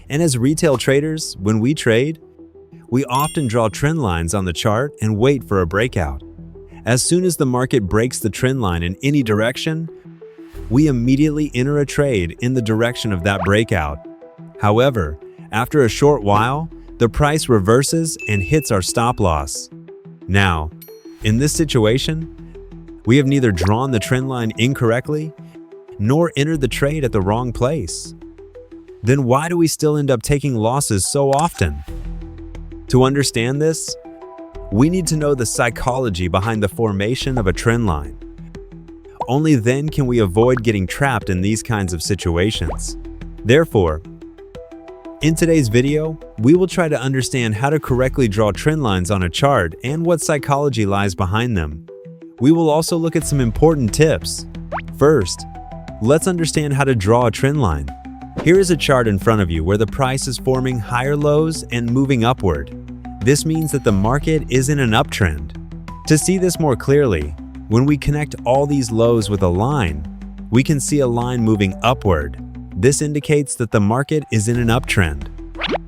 And as retail traders, when we trade, we often draw trend lines on the chart and wait for a breakout. As soon as the market breaks the trend line in any direction, we immediately enter a trade in the direction of that breakout. However, after a short while, the price reverses and hits our stop loss. Now, in this situation, we have neither drawn the trend line incorrectly nor entered the trade at the wrong place. Then why do we still end up taking losses so often? To understand this, we need to know the psychology behind the formation of a trend line. Only then can we avoid getting trapped in these kinds of situations. Therefore, in today's video, we will try to understand how to correctly draw trend lines on a chart and what psychology lies behind them. We will also look at some important tips. First, let's understand how to draw a trend line. Here is a chart in front of you where the price is forming higher lows and moving upward. This means that the market is in an uptrend. To see this more clearly, when we connect all these lows with a line, we can see a line moving upward. This indicates that the market is in an uptrend.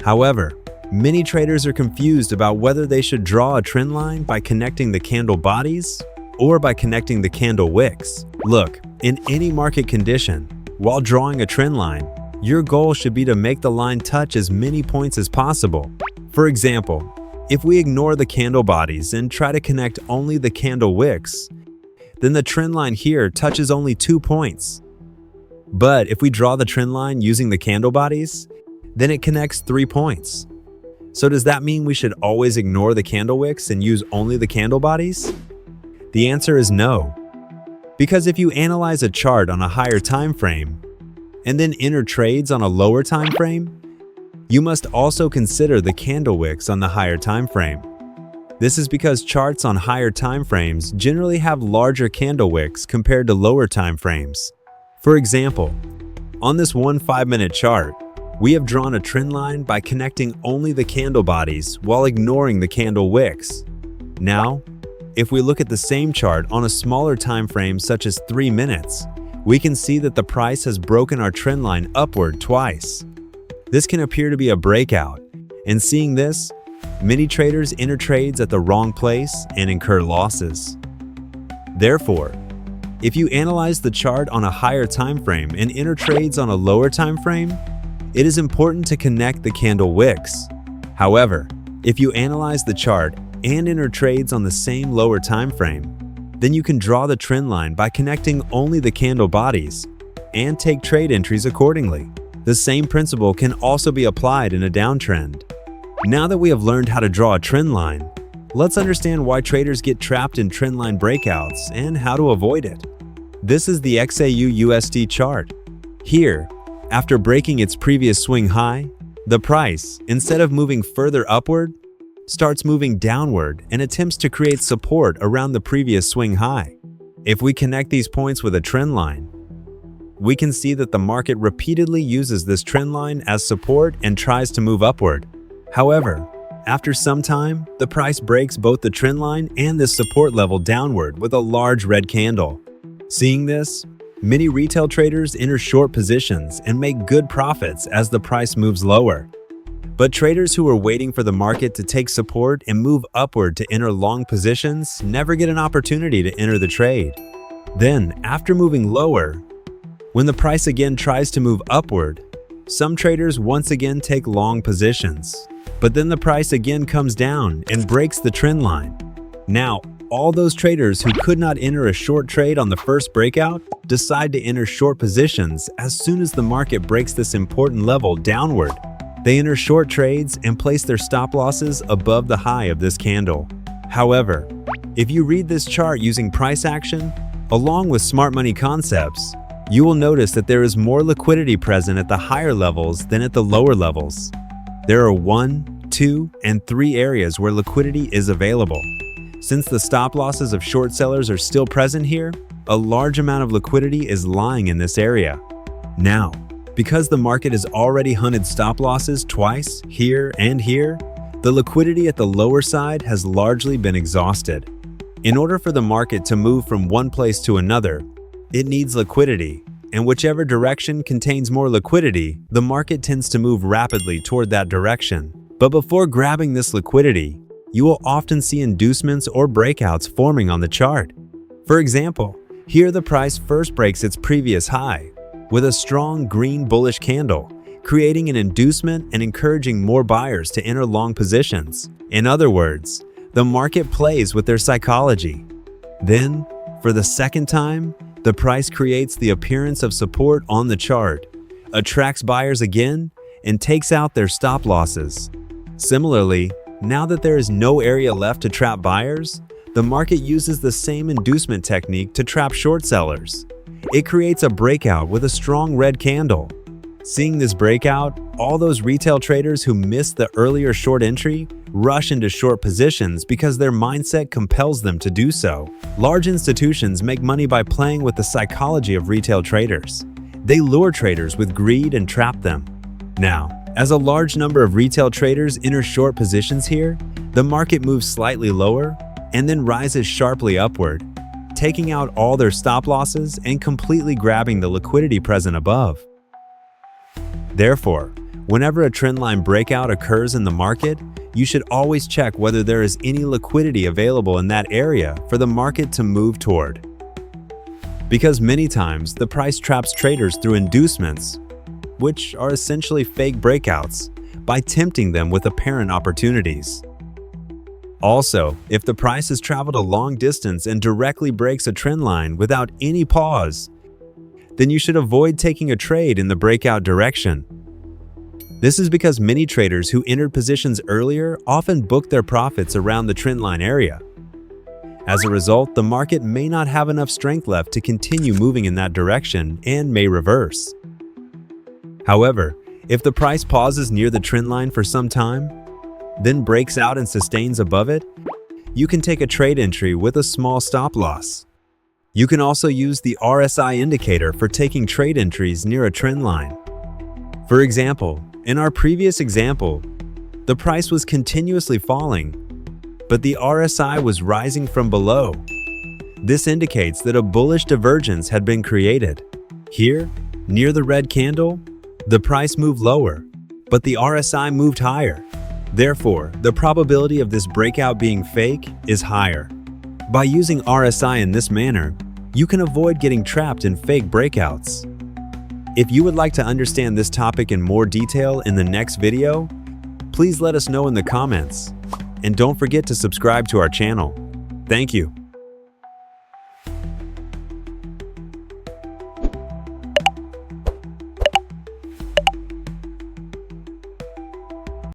However, many traders are confused about whether they should draw a trend line by connecting the candle bodies or by connecting the candle wicks. Look, in any market condition, while drawing a trend line, your goal should be to make the line touch as many points as possible. For example, if we ignore the candle bodies and try to connect only the candle wicks, then the trend line here touches only 2 points. But if we draw the trend line using the candle bodies, then it connects 3 points. So does that mean we should always ignore the candle wicks and use only the candle bodies? The answer is no. Because if you analyze a chart on a higher time frame and then enter trades on a lower time frame, you must also consider the candle wicks on the higher time frame. This is because charts on higher time frames generally have larger candle wicks compared to lower time frames. For example, on this 5-minute chart, we have drawn a trend line by connecting only the candle bodies while ignoring the candle wicks. Now, if we look at the same chart on a smaller time frame such as 3 minutes, we can see that the price has broken our trend line upward twice. This can appear to be a breakout, and seeing this, many traders enter trades at the wrong place and incur losses. Therefore, if you analyze the chart on a higher time frame and enter trades on a lower time frame, it is important to connect the candle wicks. However, if you analyze the chart and enter trades on the same lower time frame, then you can draw the trend line by connecting only the candle bodies and take trade entries accordingly. The same principle can also be applied in a downtrend. Now that we have learned how to draw a trend line, let's understand why traders get trapped in trendline breakouts and how to avoid it. This is the XAU-USD chart. Here, after breaking its previous swing high, the price, instead of moving further upward, starts moving downward and attempts to create support around the previous swing high. If we connect these points with a trend line, we can see that the market repeatedly uses this trend line as support and tries to move upward. However, after some time, the price breaks both the trend line and this support level downward with a large red candle. Seeing this, many retail traders enter short positions and make good profits as the price moves lower. But traders who are waiting for the market to take support and move upward to enter long positions never get an opportunity to enter the trade. Then, after moving lower, when the price again tries to move upward, some traders once again take long positions. But then the price again comes down and breaks the trend line. Now, all those traders who could not enter a short trade on the first breakout decide to enter short positions as soon as the market breaks this important level downward. They enter short trades and place their stop losses above the high of this candle. However, if you read this chart using price action, along with smart money concepts, you will notice that there is more liquidity present at the higher levels than at the lower levels. There are 1, 2, and 3 areas where liquidity is available. Since the stop losses of short sellers are still present here, a large amount of liquidity is lying in this area. Now, because the market has already hunted stop losses twice, here and here, the liquidity at the lower side has largely been exhausted. In order for the market to move from one place to another, it needs liquidity, and whichever direction contains more liquidity, the market tends to move rapidly toward that direction. But before grabbing this liquidity, you will often see inducements or breakouts forming on the chart. For example, here the price first breaks its previous high with a strong green bullish candle, creating an inducement and encouraging more buyers to enter long positions. In other words, the market plays with their psychology. Then, for the second time, the price creates the appearance of support on the chart, attracts buyers again, and takes out their stop losses. Similarly, now that there is no area left to trap buyers, the market uses the same inducement technique to trap short sellers. It creates a breakout with a strong red candle. Seeing this breakout, all those retail traders who missed the earlier short entry rush into short positions because their mindset compels them to do so. Large institutions make money by playing with the psychology of retail traders. They lure traders with greed and trap them. Now, as a large number of retail traders enter short positions here, the market moves slightly lower and then rises sharply upward, taking out all their stop losses and completely grabbing the liquidity present above. Therefore, whenever a trendline breakout occurs in the market, you should always check whether there is any liquidity available in that area for the market to move toward. Because many times the price traps traders through inducements, which are essentially fake breakouts, by tempting them with apparent opportunities. Also, if the price has traveled a long distance and directly breaks a trend line without any pause, then you should avoid taking a trade in the breakout direction. This is because many traders who entered positions earlier often book their profits around the trendline area. As a result, the market may not have enough strength left to continue moving in that direction and may reverse. However, if the price pauses near the trendline for some time, then breaks out and sustains above it, you can take a trade entry with a small stop loss. You can also use the RSI indicator for taking trade entries near a trend line. For example, in our previous example, the price was continuously falling, but the RSI was rising from below. This indicates that a bullish divergence had been created. Here, near the red candle, the price moved lower, but the RSI moved higher. Therefore, the probability of this breakout being fake is higher. By using RSI in this manner, you can avoid getting trapped in fake breakouts. If you would like to understand this topic in more detail in the next video, please let us know in the comments. And don't forget to subscribe to our channel. Thank you.